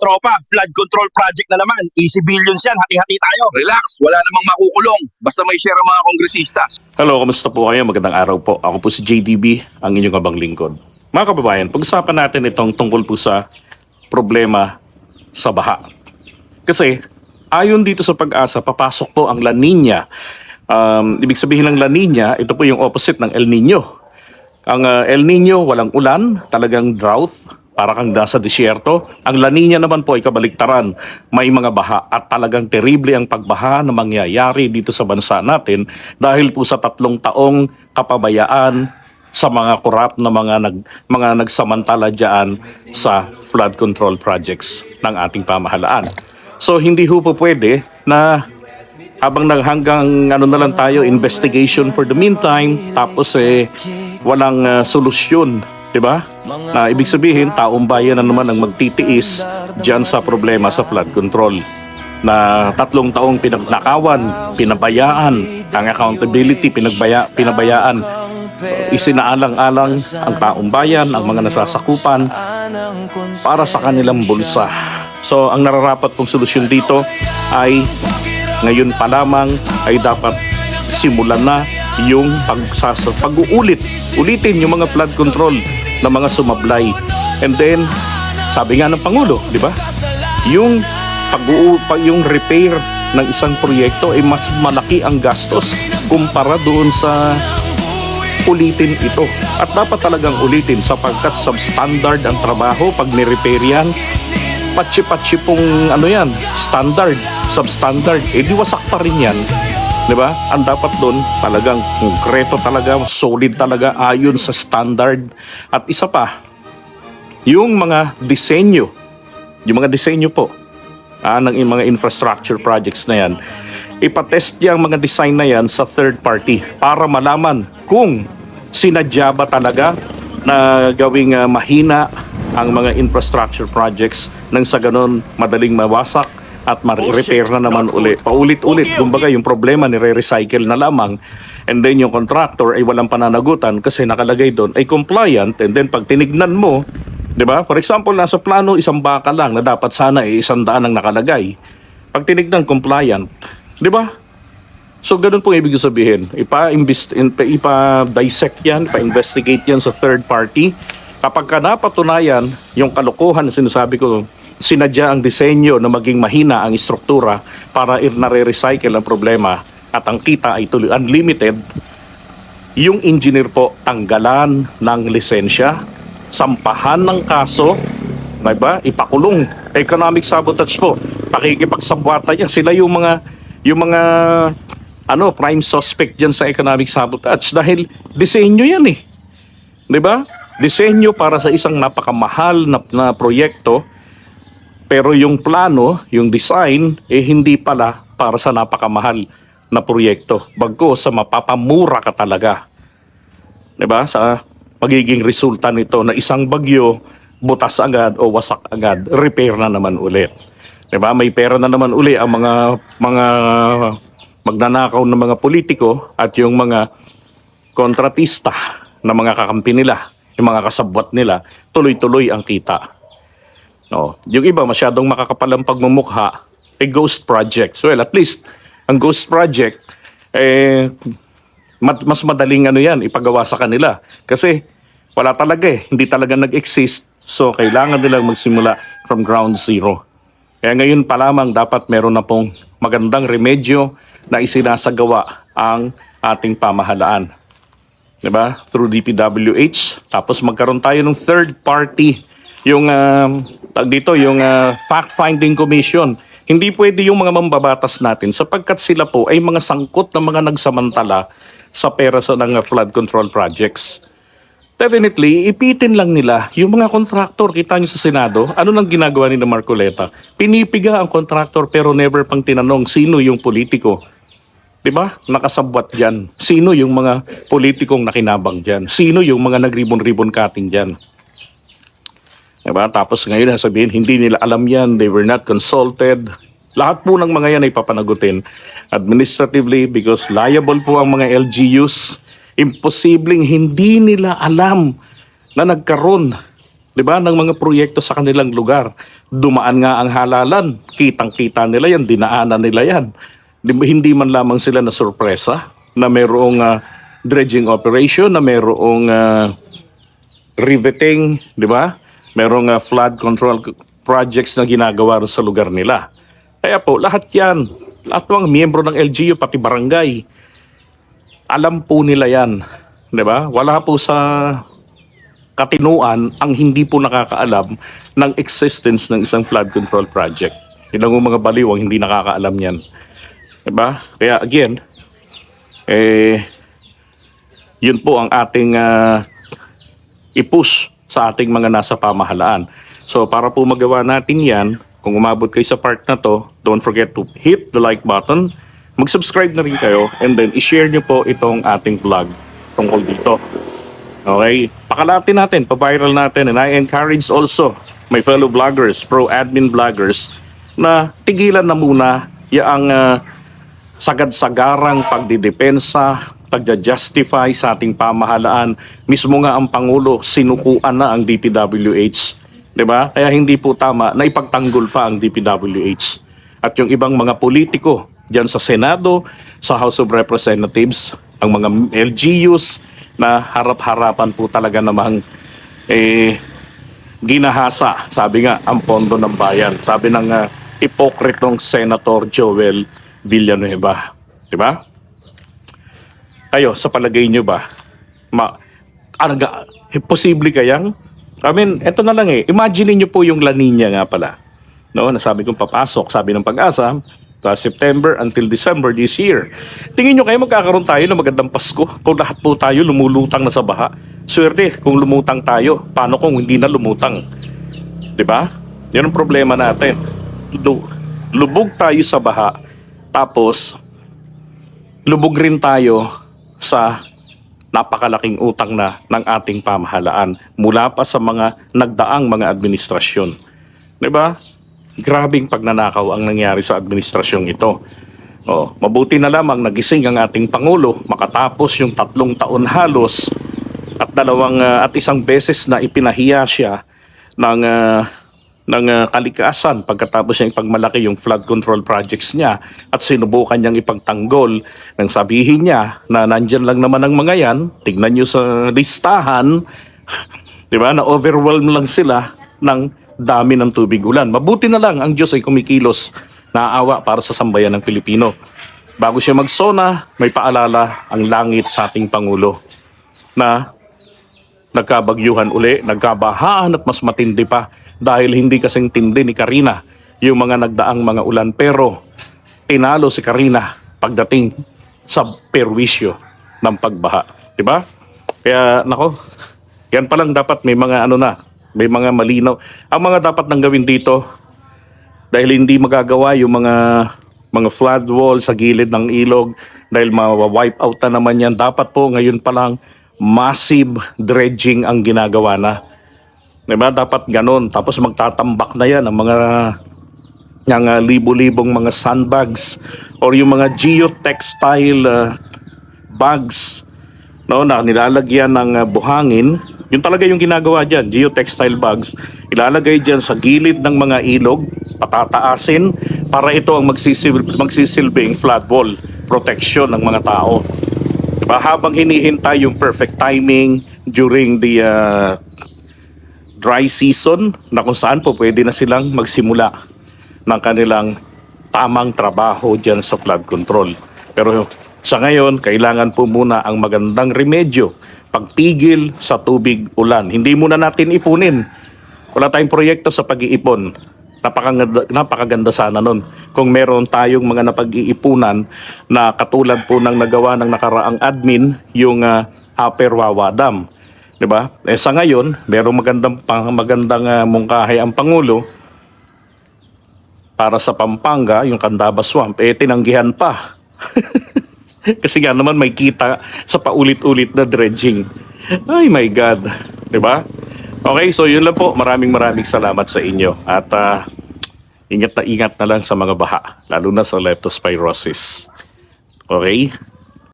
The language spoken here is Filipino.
tropa, flood control project na naman. Easy billions yan, hati-hati tayo. Relax, wala namang makukulong. Basta may share ang mga kongresista. Hello, kamusta po kayo? Magandang araw po. Ako po si JDB, ang inyong abang lingkod. Mga kababayan, pag-usapan natin itong tungkol po sa problema sa baha. Kasi, ayon dito sa Pag-asa, papasok po ang La Nina. Ibig sabihin ng La Nina, ito po yung opposite ng El Nino. Ang El Nino, walang ulan, talagang drought, para kang nasa disyerto. Ang La Nina naman po ay kabaliktaran. May mga baha at talagang terrible ang pagbaha na mangyayari dito sa bansa natin dahil po sa 3 taong kapabayaan sa mga korap na mga nagsamantala diyan sa flood control projects ng ating pamahalaan. So hindi ho po pwede na habang hanggang ano na lang tayo, investigation for the meantime, tapos walang solusyon, di ba? Na ibig sabihin, taong bayan na naman ang magtitiis diyan sa problema sa flood control. Na 3 taong pinagnakawan, pinabayaan, ang accountability, pinabayaan, isinaalang-alang ang taong bayan, ang mga nasasakupan para sa kanilang bulsa. So, ang nararapat pong solusyon dito ay ngayon pa lamang ay dapat simulan na yung ulitin yung mga flood control na mga sumablay. And then, sabi nga ng Pangulo, di ba? Yung repair ng isang proyekto ay mas malaki ang gastos kumpara doon sa ulitin ito. At dapat talagang ulitin sapagkat substandard ang trabaho pag ni-repair yan. Patsi-patsi pong standard, substandard, di wasak pa rin yan. Diba? Ang dapat doon talagang konkreto talaga, solid talaga ayon sa standard. At isa pa, yung mga disenyo po ng mga infrastructure projects na yan, ipatest yung mga design na yan sa third party para malaman kung sinadya ba talaga na gawing mahina ang mga infrastructure projects nang sa ganon madaling mawasak at ma-repair na naman uli. Paulit-ulit, kumbaga yung problema nire-recycle na lamang, and then yung contractor ay walang pananagutan kasi nakalagay doon ay compliant, and then pag tinignan mo, di ba? For example, nasa plano 1 baka lang na dapat sana 100 ang nakalagay. Pag tinignan compliant, di ba? So ganun po ibig sabihin. Ipa-dissect yan, ipa-investigate yan sa third party. Kapag napatunayan yung kalokohan na sinasabi ko, sinadya ang disenyo na maging mahina ang istruktura para nare-recycle ang problema at ang kita ay tuloy unlimited, yung engineer po tanggalan ng lisensya, sampahan ng kaso, diba? Ipakulong, economic sabotage po, pakikipagsabwata niya. Sila yung mga prime suspect dyan sa economic sabotage dahil disenyo yan diba? Disenyo para sa isang napakamahal na proyekto, pero yung plano, yung design, hindi pala para sa napakamahal na proyekto. Bagko sa mapapamura ka talaga. Diba? Sa magiging resulta nito na isang bagyo, butas agad o wasak agad, repair na naman ulit. Diba? May pera na naman uli ang mga magnanakaw ng mga politiko at yung mga kontratista na mga kakampi nila, yung mga kasabwat nila, tuloy-tuloy ang kita. No, yung iba masyadong makakapal ang pagmumukha, ghost projects. Well, at least ang ghost project mas madaling ipagawa sa kanila kasi wala talaga hindi talaga nag-exist. So kailangan nilang magsimula from ground zero. Kaya ngayon pa lamang dapat meron na pong magandang remedyo na isinasagawa ang ating pamahalaan. Diba? Through DPWH, tapos magkaroon tayo ng third party, yung fact-finding commission. Hindi pwede yung mga mambabatas natin sapagkat sila po ay mga sangkot na mga nagsamantala sa pera ng flood control projects. Definitely, ipitin lang nila yung mga kontraktor. Kita nyo sa Senado, ano nang ginagawa ni Marcoleta? Pinipiga ang kontraktor pero never pang tinanong sino yung politiko. Diba? Nakasabwat dyan. Sino yung mga politikong nakinabang dyan? Sino yung mga nagribon-ribon cutting dyan? Diba? Tapos ngayon sabihin, hindi nila alam yan, they were not consulted. Lahat po ng mga yan ay papanagutin administratively because liable po ang mga LGUs. Imposibleng hindi nila alam na nagkaroon, 'di ba, ng mga proyekto sa kanilang lugar dumaan nga ang halalan. Kitang-kita nila yan, dinaanan nila yan. Hindi man lamang sila na sorpresa na mayroong dredging operation, na mayroong riveting, di ba? Merong flood control projects na ginagawa rin sa lugar nila. Kaya po, lahat yan, lahat ng miyembro ng LGU, pati barangay, alam po nila yan. Di ba? Wala po sa katinuan ang hindi po nakakaalam ng existence ng isang flood control project. Ilang mga baliwang hindi nakakaalam yan. Di ba? Kaya again, yun po ang ating i-push sa ating mga nasa pamahalaan. So para po magawa natin yan, kung umabot kayo sa part na to, don't forget to hit the like button, mag-subscribe na rin kayo, and then i-share nyo po itong ating vlog tungkol dito. Okay? Pakalatin natin, pa-viral natin, and I encourage also my fellow vloggers, pro-admin vloggers, na tigilan na muna yung sagad-sagarang pagdidepensa, pagja-justify sa ating pamahalaan. Mismo nga ang Pangulo, sinukuan na ang DPWH. Diba? Kaya hindi po tama na ipagtanggol pa ang DPWH. At yung ibang mga politiko dyan sa Senado, sa House of Representatives, ang mga LGUs na harap-harapan po talaga namang ginahasa, sabi nga, ang pondo ng bayan. Sabi ng hipokritong Senator Joel Villanueva. Diba? Kayo, sa palagay nyo ba, posible kayang, eto na lang imagine niyo po yung La Nina nga pala. No, nasabi kong papasok, sabi ng Pag-asa, September until December this year. Tingin nyo kayo magkakaroon tayo ng magandang Pasko kung lahat po tayo lumulutang na sa baha? Swerte kung lumutang tayo. Paano kung hindi na lumutang? Diba? Yan ang problema natin. Lubog tayo sa baha, tapos lubog rin tayo sa napakalaking utang na ng ating pamahalaan mula pa sa mga nagdaang mga administrasyon. Diba? Grabing pagnanakaw ang nangyari sa administrasyong ito. Mabuti na lamang nagising ang ating Pangulo makatapos yung 3 taon halos at isang beses na ipinahiya siya ng kalikasan pagkatapos niya ipagmalaki yung flood control projects niya at sinubukan niyang ipagtanggol nang sabihin niya na nandyan lang naman ang mga yan, tignan niyo sa listahan, di ba, na overwhelmed lang sila ng dami ng tubig ulan. Mabuti na lang ang Diyos ay kumikilos, naaawa para sa sambayan ng Pilipino. Bago siya magsona, may paalala ang langit sa ating Pangulo na nagkabagyuhan uli, nagkabahaan at mas matindi pa dahil hindi kasing tindi ni Karina yung mga nagdaang mga ulan, pero tinalo si Karina pagdating sa perwisyo ng pagbaha. Diba? Kaya nako, yan pa lang dapat may mga may mga malinaw. Ang mga dapat nang gawin dito, dahil hindi magagawa yung mga flood wall sa gilid ng ilog, dahil ma-wipe out na naman yan, dapat po ngayon pa lang massive dredging ang ginagawa na. Diba? Dapat ganon. Tapos magtatambak na yan ang mga libo-libong mga sandbags or yung mga geotextile bags, no, na nilalagyan ng buhangin. Yun talaga yung ginagawa dyan, geotextile bags. Ilalagay dyan sa gilid ng mga ilog, patataasin, para ito ang magsisilbing flood wall protection ng mga tao. Diba? Habang hinihintay yung perfect timing during the dry season, na kung saan po pwede na silang magsimula ng kanilang tamang trabaho dyan sa flood control. Pero sa ngayon, kailangan po muna ang magandang remedyo, pagpigil sa tubig ulan. Hindi muna natin ipunin. Wala tayong proyekto sa pag-iipon. Napakaganda sana nun kung meron tayong mga napag-iipunan na katulad po ng nagawa ng nakaraang admin, yung Upper Wawa Dam. Diba? Sa ngayon, merong magandang mungkahi ang Pangulo para sa Pampanga, yung Candaba Swamp, tinanggihan pa. Kasi nga naman may kita sa paulit-ulit na dredging. Ay my God. Diba? Okay, so yun lang po. Maraming salamat sa inyo. At ingat na lang sa mga baha, lalo na sa leptospirosis. Okay?